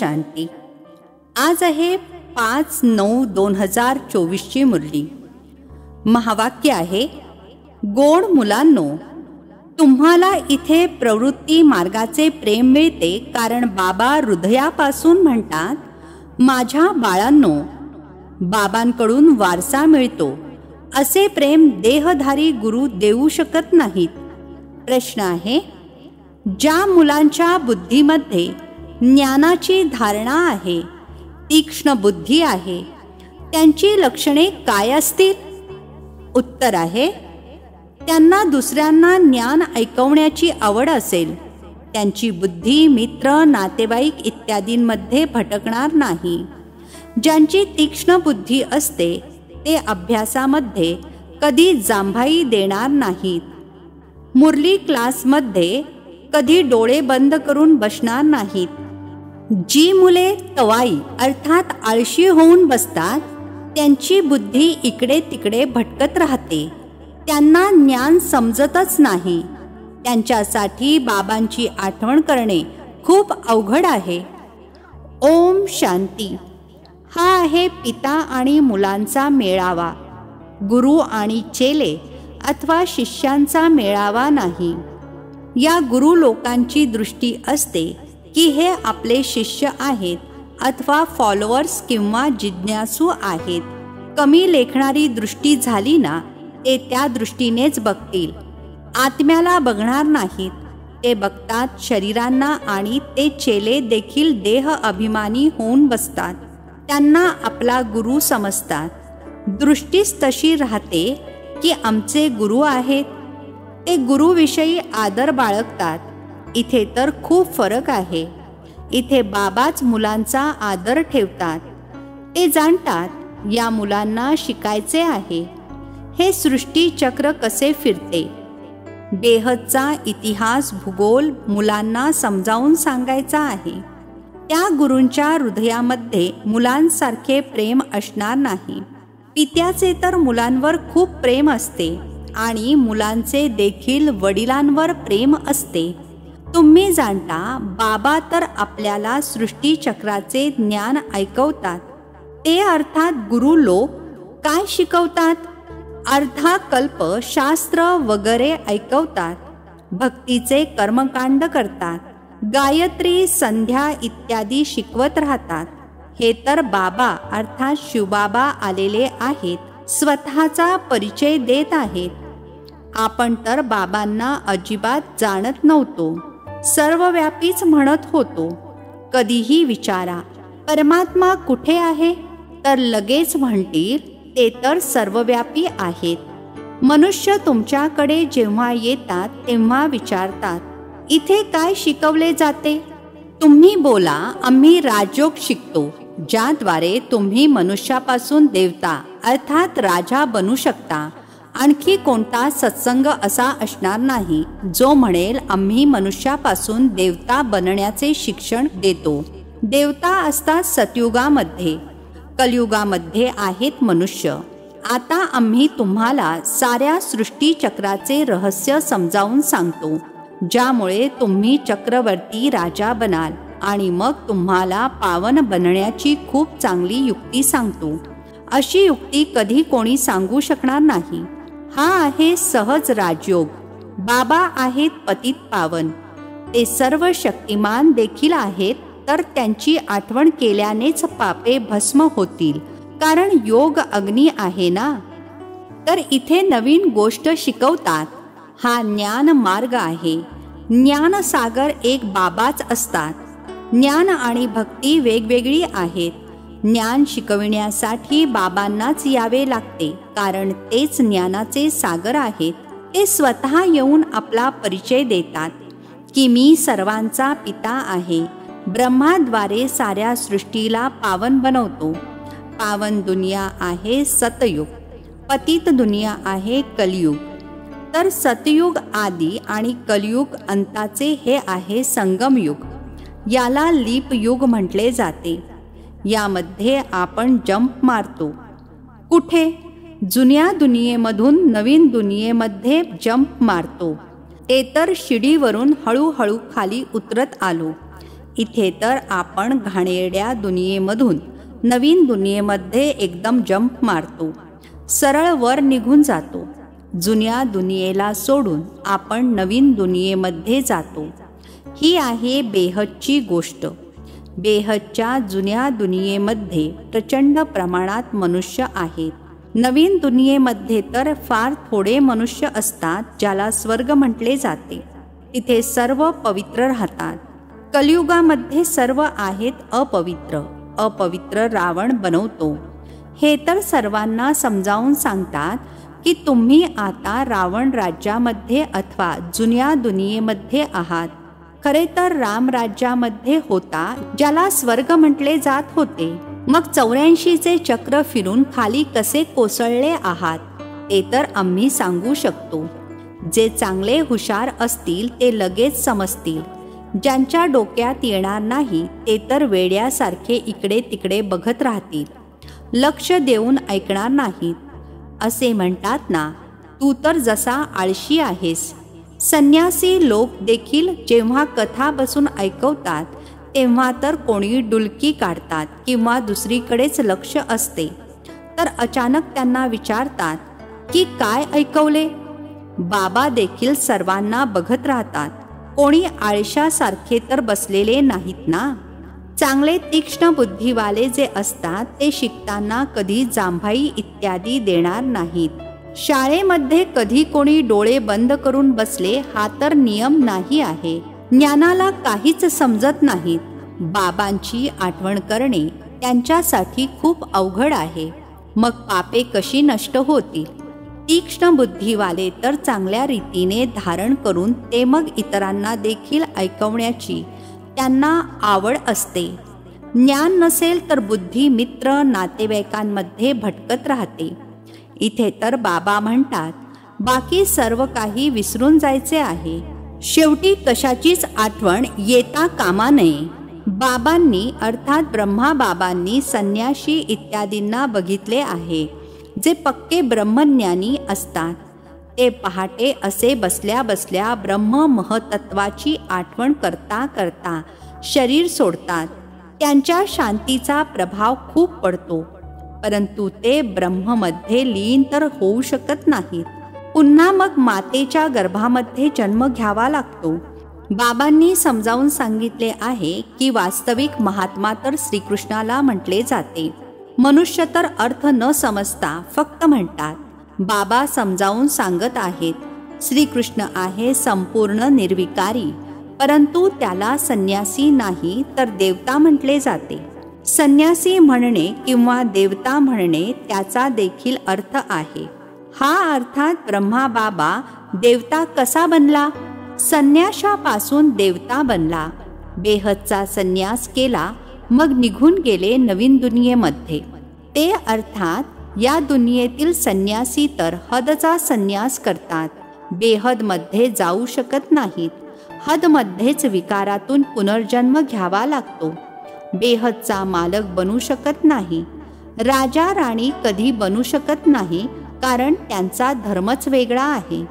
शांती. आज आहे 5/9/2024 ची मुरली. महावाक्य आहे, गोड मुलांनो, तुम्हाला इथे प्रवृत्ती मार्गाचे प्रेम मिळते, कारण बाबा हृदयापासून म्हणतात, माझ्या बाळांनो, बाबांकडून वारसा मिळतो. असे प्रेम देहधारी गुरु देऊ शकत नाहीत. प्रश्न आहे, ज्या मुलांच्या बुद्धीमध्ये ज्ञानाची धारणा आहे, तीक्ष्ण बुद्धी आहे, त्यांची लक्षणे काय असतील? उत्तर आहे, त्यांना दुसऱ्यांना ज्ञान ऐकवण्याची आवड असेल. त्यांची बुद्धी मित्र, नातेवाईक इत्यादींमध्ये भटकणार नाही. ज्यांची तीक्ष्ण बुद्धी असते ते अभ्यासामध्ये कधी जांभाई देणार नाहीत. मुरली क्लासमध्ये कधी डोळे बंद करून बसणार नाहीत. जी मुले तवाई अर्थात आळशी होऊन बसतात, त्यांची बुद्धी इकडे तिकडे भटकत राहते. त्यांना ज्ञान समजतच नाही. त्यांच्यासाठी बाबांची आठवण करणे खूप अवघड आहे. ओम शांती. हा आहे पिता आणि मुलांचा मेळावा, गुरु आणि चेले अथवा शिष्यांचा मेळावा नाही. या गुरु लोकांची दृष्टी असते की हे आपले शिष्य आहेत अथवा फॉलोअर्स किंवा जिज्ञासू आहेत. कमी लेखणारी दृष्टी झाली ना, ते त्या दृष्टीनेच बघतील. आत्म्याला बघणार नाहीत. ते बघतात शरीरांना आणि ते चेले देखील देह अभिमानी होऊन बसतात. त्यांना आपला गुरु समजतात. दृष्टीच तशी राहते की आमचे गुरु आहेत. ते गुरुविषयी आदर बाळगतात. इथे तर खूप फरक आहे. इथे बाबाच मुलांचा आदर ठेवतात. ते जाणतात या मुलांना शिकायचे आहे. हे सृष्टी चक्र कसे फिरते, बेहदचा इतिहास भूगोल मुलांना समजावून सांगायचा आहे. त्या गुरूंच्या हृदयामध्ये मुलांसारखे प्रेम असणार नाही. पित्याचे तर मुलांवर खूप प्रेम असते आणि मुलांचे देखील वडिलांवर प्रेम असते. तुम्ही जाणता, बाबा तर आपल्याला सृष्टीचक्राचे ज्ञान ऐकवतात. ते अर्थात गुरु लोक काय शिकवतात? अर्धा कल्प शास्त्र वगैरे ऐकवतात. भक्तीचे कर्मकांड करतात. गायत्री, संध्या इत्यादी शिकवत राहतात. हे तर बाबा अर्थात शिवबाबा आलेले आहेत, स्वतःचा परिचय देत आहेत. आपण तर बाबांना अजिबात जाणत नव्हतो. सर्वव्यापीच म्हणत होतो. कधीही विचारा, परमात्मा कुठे आहे? तर लगेच म्हणतील, ते तर सर्वव्यापी आहेत. मनुष्य तुमच्याकडे जेव्हा येतात तेव्हा विचारतात, इथे काय शिकवले जाते? तुम्ही बोला, आम्ही राजयोग शिकतो, ज्याद्वारे तुम्ही मनुष्यापासून देवता अर्थात राजा बनू शकता. आणखी कोणता सत्संग असा असणार नाही जो म्हणेल आम्ही मनुष्यापासून देवता बनण्याचे शिक्षण देतो. देवता असतात सतयुगामध्ये, कलयुगामध्ये आहेत मनुष्य. आता आम्ही तुम्हाला साऱ्या सृष्टीचक्राचे रहस्य समजावून सांगतो, ज्यामुळे तुम्ही चक्रवर्ती राजा बनाल. आणि मग तुम्हाला पावन बनण्याची खूप चांगली युक्ती सांगतो. अशी युक्ती कधी कोणी सांगू शकणार नाही. हा आहे सहज राजयोग. बाबा आहेत पतित पावन. ते सर्व शक्तिमान देखील आहेत, तर त्यांची आठवण केल्यानेच पापे भस्म होतील, कारण योग अग्नी आहे ना. तर इथे नवीन गोष्ट शिकवतात. हा ज्ञान मार्ग आहे. ज्ञानसागर एक बाबाच असतात. ज्ञान आणि भक्ती वेगवेगळी आहेत. ज्ञान शिकविण्यासाठी बाबांनाच यावे लागते, कारण तेच ज्ञानाचे सागर आहेत. ते स्वतः येऊन आपला परिचय देतात की मी सर्वांचा पिता आहे. ब्रह्माद्वारे साऱ्या सृष्टीला पावन बनवतो. पावन दुनिया आहे सतयुग, पतित दुनिया आहे कलयुग. तर सतयुग आदी आणि कलयुग अंताचे हे आहे संगमयुग. याला लीप युग म्हटले जाते. यामध्ये आपण जंप मारतो. कुठे? जुन्या दुनियेमधून नवीन दुनियेमध्ये जंप मारतो. ते तर शिडीवरून हळूहळू खाली उतरत आलो. इथे तर आपण घाणेरड्या दुनियेमधून नवीन दुनियेमध्ये एकदम जंप मारतो, सरळ वर निघून जातो. जुन्या दुनियेला सोडून आपण नवीन दुनियेमध्ये जातो. ही आहे बेहदची गोष्ट. बेहदच्या जुन्या दुनियेमध्ये प्रचंड प्रमाणात मनुष्य आहेत. नवीन दुनियेमध्ये तर फार थोडे मनुष्य असतात ज्याला स्वर्ग म्हटले जाते. तिथे सर्व पवित्र राहतात. कलियुगामध्ये सर्व आहेत अपवित्र. अपवित्र रावण बनवतो. हे तर सर्वांना समजावून सांगतात की तुम्ही आता रावण राज्यामध्ये अथवा जुन्या दुनियेमध्ये आहात. खरे तर राम राज्यामध्ये होता, ज्याला स्वर्ग म्हटले जात होते. मग 84चे चक्र फिरून खाली कसे कोसळले आहात ते तर आम्ही सांगू शकतो. जे चांगले हुशार असतील ते लगेच समजतील. ज्यांच्या डोक्यात येणार नाही ते तर वेड्यासारखे इकडे तिकडे बघत राहतील, लक्ष देऊन ऐकणार नाहीत. असे म्हणतात ना, तू तर जसा आळशी आहेस. संन्यासी लोक देखील जेव्हा कथा बसून ऐकवतात तेव्हा तर कोणी डुलकी काढतात किंवा दुसरीकडेच लक्ष असते. तर अचानक त्यांना विचारतात की काय ऐकवले. बाबा देखील सर्वांना बघत राहतात. कोणी आळशासारखे तर बसलेले नाहीत ना. चांगले तीक्ष्ण बुद्धीवाले जे असतात ते शिकताना कधी जांभाई इत्यादी देणार नाहीत. शाळेमध्ये कधी कोणी डोळे बंद करून बसले हा तर नियम नाही आहे. ज्ञानाला काहीच समजत नाहीत. बाबांची आठवण करणे त्यांच्यासाठी खूप अवघड आहे. मग पापे कशी नष्ट होतील. तीक्ष्ण बुद्धीवाले तर चांगल्या रीतीने धारण करून ते मग इतरांना देखील ऐकवण्याची त्यांना आवड असते. ज्ञान नसेल तर बुद्धी मित्र नातेवाईकांमध्ये भटकत राहते. इथे तर बाबा म्हणतात बाकी सर्व काही विसरून जायचे आहे. शेवटी कशाचीच आठवण येता कामा नये. बाबांनी अर्थात ब्रह्मा बाबांनी संन्याशी इत्यादींना बघितले आहे जे पक्के ब्रह्मज्ञानी असतात. ते पहाटे असे बसल्या बसल्या ब्रह्म महतत्वाची आठवण करता करता शरीर सोडतात. त्यांच्या शांतीचा प्रभाव खूप पडतो, परंतु ते ब्रह्ममध्ये लीन तर होऊ शकत नाहीत. पुन्हा मग मातेच्या गर्भामध्ये जन्म घ्यावा लागतो. बाबांनी समजावून सांगितले आहे की वास्तविक महात्मा तर श्रीकृष्णाला म्हटले जाते. मनुष्य तर अर्थ न समजता फक्त म्हणतात. बाबा समजावून सांगत आहेत श्रीकृष्ण आहे संपूर्ण निर्विकारी, परंतु त्याला संन्यासी नाही तर देवता म्हटले जाते. संन्यासी म्हणणे किंवा देवता म्हणणे त्याचा देखील अर्थ आहे. हा अर्थात ब्रह्मा बाबा देवता कसा बनला. संन्याशापासून देवता बनला. बेहदचा संन्यास केला, मग निघून गेले नवीन दुनियेमध्ये. ते अर्थात या दुनियेतील संन्यासी तर हदचा संन्यास करतात. बेहदमध्ये जाऊ शकत नाहीत. हदमध्येच विकारातून पुनर्जन्म घ्यावा लागतो. बेहदचा मालक बनू शकत नाही. राजा राणी कधी बनू शकत नाही, कारण त्यांचा धर्मच वेगळा आहे.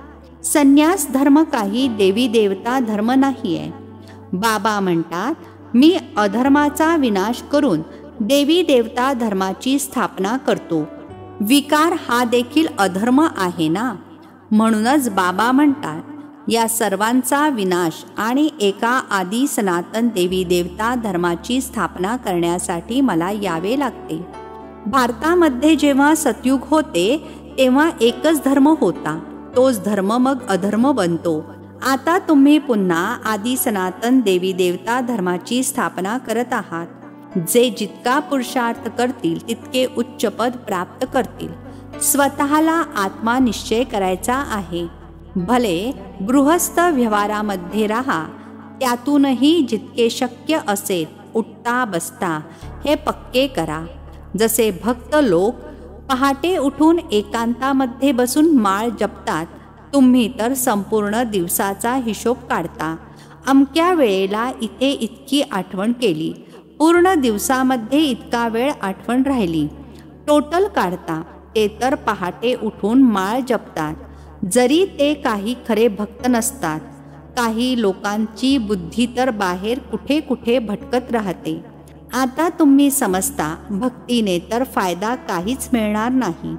संन्यास धर्म काही देवी देवता धर्म नाही आहे. बाबा म्हणतात मी अधर्माचा विनाश करून देवी देवता धर्माची स्थापना करतो. विकार हा देखील अधर्म आहे ना. म्हणूनच बाबा म्हणतात या सर्वांचा विनाश आणि एका आदि सनातन देवी देवता धर्माची स्थापना करण्यासाठी मला यावे लागते. भारतामध्ये जेव्हा सतयुग होते तेव्हा एकच धर्म होता. तोच धर्म मग अधर्म बनतो. आता तुम्ही पुन्हा आदि सनातन देवी देवता धर्माची स्थापना करत आहात. जे जितका पुरुषार्थ करतील तितके उच्च पद प्राप्त करतील. स्वतःला आत्मा निश्चय करायचा आहे. भले गृहस्थ व्यवहारामध्ये राहा, त्यातूनही जितके शक्य असेल उठता बसता हे पक्के करा. जसे भक्त लोक पहाटे उठून एकांतामध्ये बसून माळ जपतात, तुम्ही तर संपूर्ण दिवसाचा हिशोब काढता. अमक्या वेळेला इथे इतकी आठवण केली, पूर्ण दिवसामध्ये इतका वेळ आठवण राहिली, टोटल काढता. ते तर पहाटे उठून माळ जपतात, जरी ते काही खरे भक्त नसतात. काही लोकांची बुद्धी तर बाहेर कुठे कुठे भटकत राहते. आता तुम्ही समजता भक्तीने तर फायदा काहीच मिळणार नाही.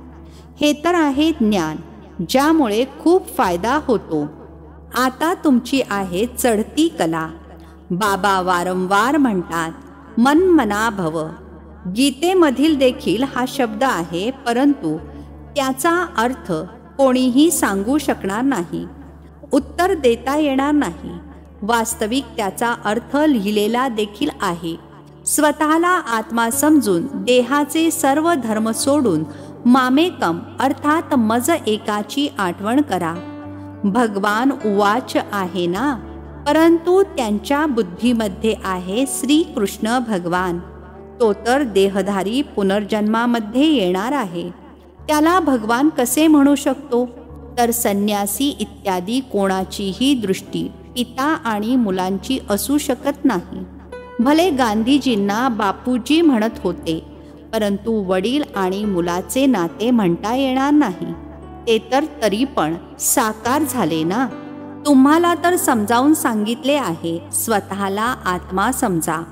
हे तर आहे ज्ञान, ज्यामुळे खूप फायदा होतो. आता तुमची आहे चढती कला. बाबा वारंवार म्हणतात मन मना भव. गीतेमधील देखील हा शब्द आहे, परंतु त्याचा अर्थ कोणीही सांगू शकणार नाही, उत्तर देता येणार नाही. वास्तविक त्याचा अर्थ लिहिलेला देखील आहे. स्वतःला आत्मा समजून देहाचे सर्व धर्म सोडून मामेकम अर्थात मज एकाची आठवण करा. भगवान उवाच आहे ना, परंतु त्यांच्या बुद्धीमध्ये आहे श्रीकृष्ण भगवान. तो तर देहधारी पुनर्जन्मामध्ये येणार आहे. त्याला भगवान कसे म्हणू शकतो? तर संन्यासी इत्यादी कोणाचीही दृष्टी पिता आणि मुलांची असू शकत नाही. भले गांधीजींना बापूजी म्हणत होते, परंतु वडील आणि मुलाचे नाते म्हणता येणार नाही. ते तर तरी पण साकार झाले ना. तुम्हाला तर समजावून सांगितले आहे, स्वतःला आत्मा समजा.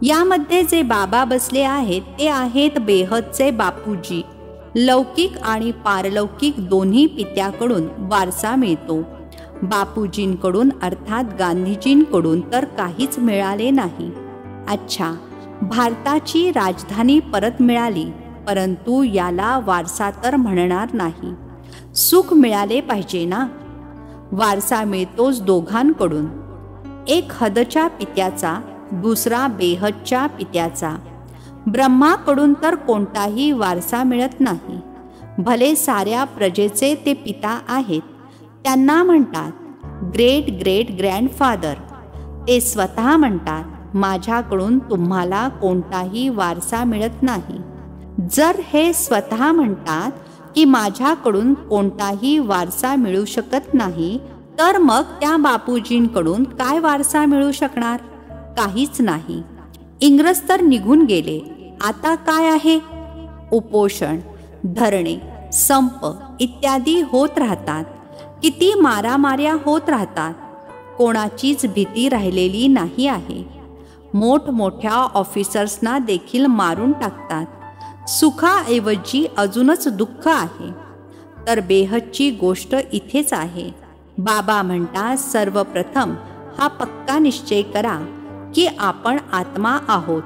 यामध्ये जे बाबा बसले आहेत ते आहेत बेहदचे बापूजी. लौकिक आणि पारलौकिक दोन्ही पित्याकडून वारसा मिळतो. बापूजींकडून अर्थात गांधीजींकडून तर काहीच मिळाले नाही. अच्छा, भारताची राजधानी परत मिळाली, परंतु याला वारसा तर म्हणणार नाही. सुख मिळाले पाहिजे ना. वारसा मिळतोच दोघांकडून, एक हदच्या पित्याचा, दुसरा बेहदच्या पित्याचा. ब्रह्माकडून तर कोणताही वारसा मिळत नाही. भले साऱ्या प्रजेचे ते पिता आहेत. त्यांना म्हणतात ग्रेट ग्रेट ग्रँडफादर. ते स्वतः म्हणतात माझ्याकडून तुम्हाला कोणताही वारसा मिळत नाही. जर हे स्वतः म्हणतात की माझ्याकडून कोणताही वारसा मिळू शकत नाही, तर मग त्या बापूजींकडून काय वारसा मिळू शकणार? काहीच नाही. इंग्रज तर निघून गेले. आता काय आहे? उपोषण, धरणे, संप इत्यादी होत राहतात. किती मारामाऱ्या होत राहतात. कोणाचीच भीती राहिलेली नाही आहे. मोठमोठ्या ऑफिसर्सना देखील मारून टाकतात. सुखाऐवजी अजूनच दुःख आहे. तर बेहदची गोष्ट इथेच आहे. बाबा म्हणतात सर्वप्रथम हा पक्का निश्चय करा की आपण आत्मा आहोत,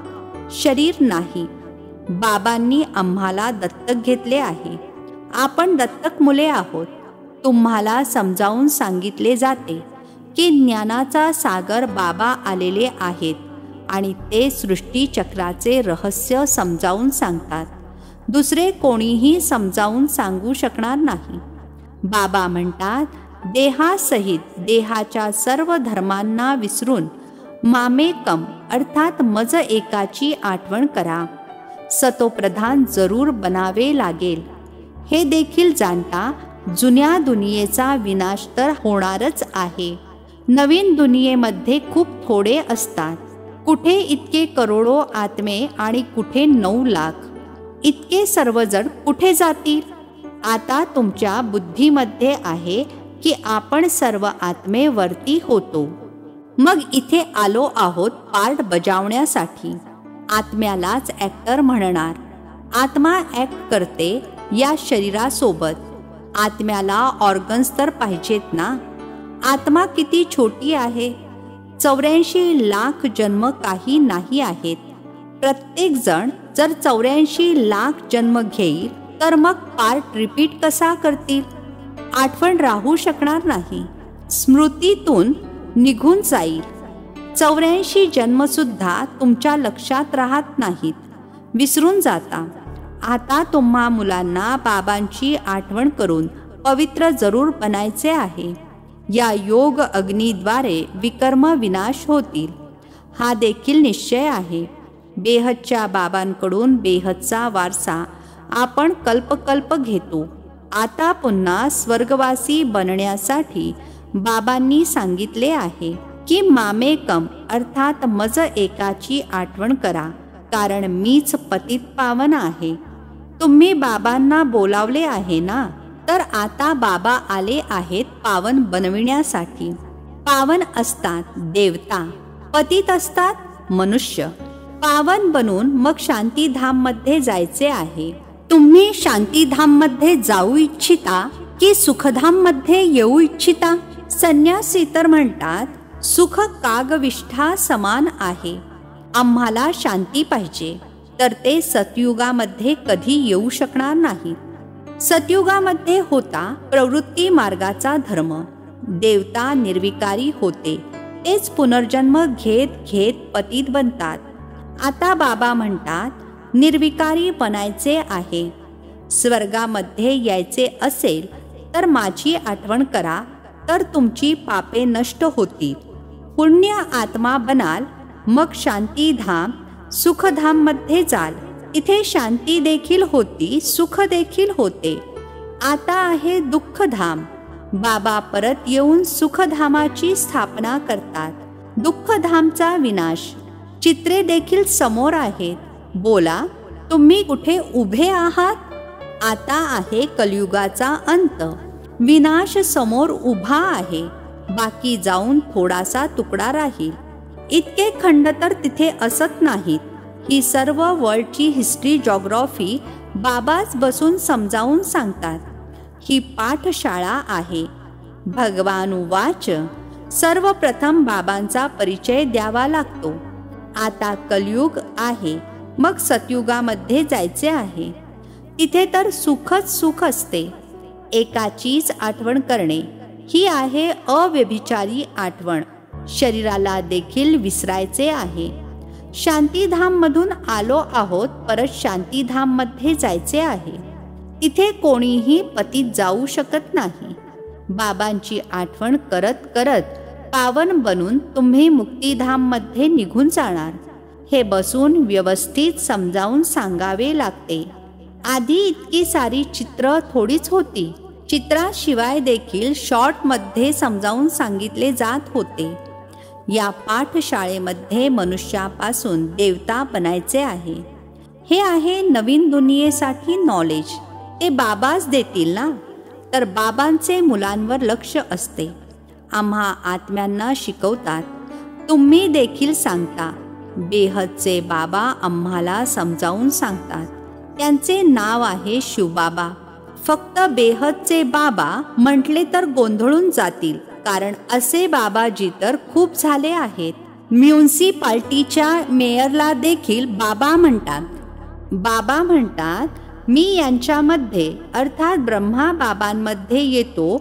शरीर नाही. बाबांनी आम्हाला दत्तक घेतले आहे. आपण दत्तक मुले आहोत. तुम्हाला समजावून सांगितले जाते की ज्ञानाचा सागर बाबा आलेले आहेत आणि ते सृष्टीचक्राचे रहस्य समजावून सांगतात. दुसरे कोणीही समजावून सांगू शकणार नाही. बाबा म्हणतात देहासहित देहाच्या सर्व धर्मांना विसरून मामेकम अर्थात मज एकाची आठवण करा. सतोप्रधान जरूर बनावे लागेल. हे देखील जाणता जुन्या दुनियेचा विनाश तर होणारच आहे. नवीन दुनियेमध्ये खूप थोडे असतात. कुठे इतके करोडो आत्मे आणि कुठे 9 लाख. इतके सर्वजण कुठे जातील? आता तुमच्या बुद्धीमध्ये आहे की आपण सर्व आत्मेवरती होतो. मग इथे आलो आहोत पार्ट बजावण्यासाठी. आत्म्यालाच ॲक्टर म्हणणार. आत्मा ॲक्ट करते या शरीरासोबत. आत्म्याला ऑर्गन्स तर पाहिजेत ना. आत्मा किती छोटी आहे. 84 लाख जन्म काही नाही आहेत. प्रत्येकजण जर 84 लाख जन्म घेईल तर मग पार्ट रिपीट कसा करतील? आठवण राहू शकणार नाही. स्मृतीतून निघून जाईल. 84 जन्मसुद्धा तुमच्या लक्षात राहत नाहीत, विसरून जाता. आता तुम्हा मुलांना बाबांची आठवण करून पवित्र जरूर बनायचे आहे. या योग अग्नीद्वारे विकर्म विनाश होतील. हा देखील निश्चय आहे. बेहदच्या बाबांकडून बेहदचा वारसा आपण कल्पकल्प घेतो. आता पुन्हा स्वर्गवासी बनण्यासाठी बाबांनी सांगितले आहे की मामेकम अर्थात मज एकाची आठवण करा, कारण मीच पतित पावन आहे. तुम्ही बाबांना बोलावले आहे ना, तर आता बाबा आले आहेत पावन बनविण्यासाठी. पावन असतात देवता, पतित असतात मनुष्य. पावन बनून मग शांतीधाममध्ये जायचे आहे. तुम्ही शांतीधाममध्ये जाऊ इच्छिता की सुखधाममध्ये येऊ इच्छिता? संन्यासी तर म्हणतात सुख कागविष्ठा समान आहे, आम्हाला शांती पाहिजे. तर ते सतयुगामध्ये कधी येऊ शकणार नाही. सतयुगामध्ये होता प्रवृत्ती मार्गाचा धर्म. देवता निर्विकारी होते, तेच पुनर्जन्म घेत घेत पतित बनतात. आता बाबा म्हणतात निर्विकारी बनायचे आहे. स्वर्गामध्ये यायचे असेल तर माझी आठवण करा, तर तुमची पापे नष्ट होतील. पुण्य आत्मा बनाल, मग शांतीधाम सुखधाममध्ये जाल. इथे शांती देखील होती, सुख देखील होते. आता आहे दुःखधाम. बाबा परत येऊन सुखधामाची स्थापना करतात. दुःखधामचा विनाश. चित्रे देखील समोर आहेत. बोला, तुम्ही कुठे उभे आहात? आता आहे कलियुगाचा अंत. विनाश समोर उभा आहे, बाकी जाऊन थोडासा तुकडा राहील. इतके खंड तर तिथे असत नाहीत. ही सर्व वर्ल्डची हिस्ट्री जॉग्रॉफी बाबाच बसून समजावून सांगतात. ही पाठशाळा आहे. भगवान उवाच, सर्वप्रथम बाबांचा परिचय द्यावा लागतो. आता कलियुग आहे, मग सतयुगामध्ये जायचे आहे. तिथे तर सुखच सुख असते. एकाचीच आठवण करणे ही आहे अव्यभिचारी आठवण. शरीराला देखील विसरायचे आहे. शांतीधाममधून आलो आहोत, परत शांतीधाममध्ये जायचे आहे. तिथे कोणीही पतित जाऊ शकत नाही. बाबांची आठवण करत करत पावन बनून तुम्ही मुक्तिधाममध्ये निघून जाणार. हे बसून व्यवस्थित समजावून सांगावे लागते. आधी इतकी सारी चित्र थोडीच होती. चित्राशिवाय देखील शॉर्टमध्ये समजावून सांगितले जात होते. या पाठशाळेमध्ये मनुष्यापासून देवता बनायचे आहे. हे आहे नवीन दुनियेसाठी नॉलेज. ते बाबाच देतील ना, तर बाबांचे मुलांवर लक्ष असते. आम्हा आत्म्यांना शिकवतात. तुम्ही देखील सांगता. बेहदचे बाबा आम्हाला समजावून सांगतात. त्यांचे नाव आहे शिवबाबा. फक्त बेहदचे बाबा म्हटले तर गोंधळून जातील, कारण असे बाबाजी तर खूप झाले आहेत. म्युन्सिपाल्टीच्या मेयरला देखील बाबा म्हणतात. बाबा म्हणतात, मी यांच्यामध्ये अर्थात ब्रह्मा बाबांमध्ये येतो,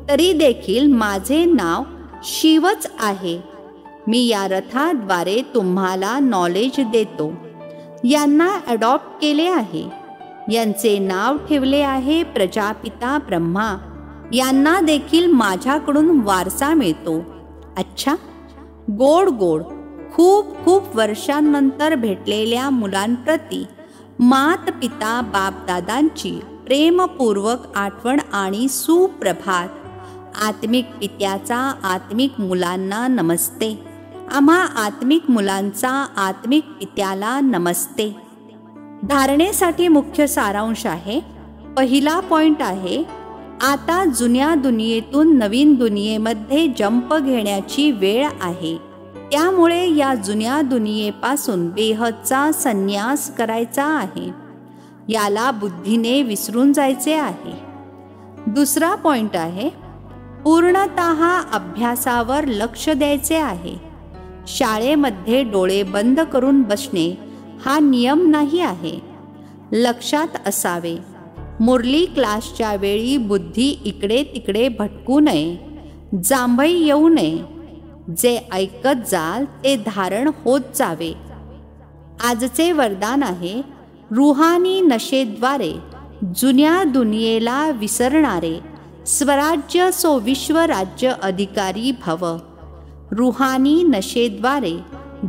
तरी देखील माझे नाव शिवच आहे. मी या रथाद्वारे तुम्हाला नॉलेज देतो. यांना अडॉप्ट केले आहे. यांचे नाव ठेवले आहे प्रजापिता ब्रह्मा. यांना देखील माझ्याकडून वारसा मिळतो. अच्छा, गोड गोड. खूप खूप वर्षांनंतर भेटलेल्या मुलांप्रती मात पिता बापदादांची प्रेमपूर्वक आठवण आणि सुप्रभात. आत्मिक पित्याचा आत्मिक मुलांना नमस्ते. आम्हा आत्मिक मुलांचा आत्मिक पित्याला नमस्ते. धारणेसाठी मुख्य सारांश आहे. पहिला पॉइंट आहे, आता जुन्या दुनियेतून नवीन दुनियेमध्ये जंप घेण्याची वेळ आहे. त्यामुळे या जुन्या दुनियेपासून बेहदचा संन्यास करायचा आहे. याला बुद्धीने विसरून जायचे आहे. दुसरा पॉइंट आहे, पूर्णतः अभ्यासावर लक्ष द्यायचे आहे. शाळेमध्ये डोळे बंद करून बसणे हा नियम नाही आहे. लक्षात असावे. मुरली क्लासच्या वेळी बुद्धी इकडे तिकडे भटकू नये, जांभई येऊ नये. जे ऐकत जाल ते धारण होत जावे. आजचे वरदान आहे, रुहानी नशेद्वारे जुन्या दुनियेला विसरणारे स्वराज्य सो विश्वराज्य अधिकारी भव. रुहानी नशेद्वारे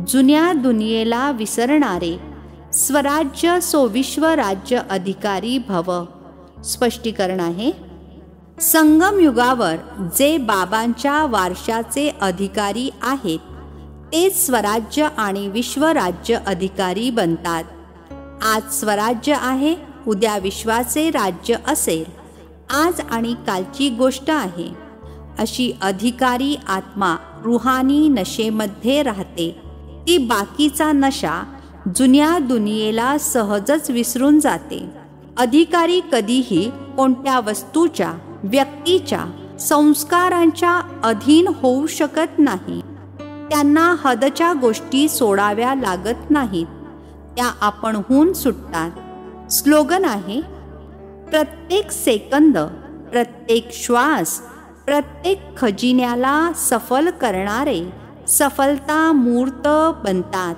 जुन्या दुनियेला विसरणारे स्वराज्य सो विश्वराज्य अधिकारी भव. स्पष्टीकरण आहे, संगम युगावर जे बाबांच्या वारशाचे अधिकारी आहेत तेच स्वराज्य आणि विश्वराज्य अधिकारी बनतात. आज स्वराज्य आहे, उद्या विश्वाचे राज्य असेल. आज आणि कालची गोष्ट आहे. अशी अधिकारी आत्मा रुहानी नशेमध्ये राहते. ती बाकीचा नशा जुन्या दुनियेला सहजच विसरून जाते. अधिकारी कधीही कोणत्या वस्तूच्या, व्यक्तीच्या, संस्कारांच्या अधीन होऊ शकत नाही. त्यांना हदच्या गोष्टी सोडाव्या लागत नाहीत. त्या आपणहून सुटतात. स्लोगन आहे, प्रत्येक सेकंद, प्रत्येक श्वास, प्रत्येक खजिन्याला सफल करणारे सफलता मूर्त बनतात.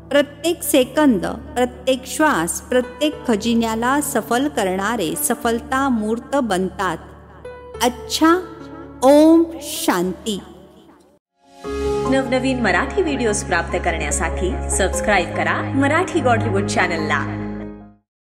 प्रत्येक सेकंद, प्रत्येक श्वास, प्रत्येक खजिन्याला सफल करणारे सफलता मूर्त बनतात. अच्छा. ओम शांती. नवनवीन मराठी व्हिडिओज प्राप्त करण्यासाठी सबस्क्राईब करा मराठी गॉडलीवूड चॅनलला.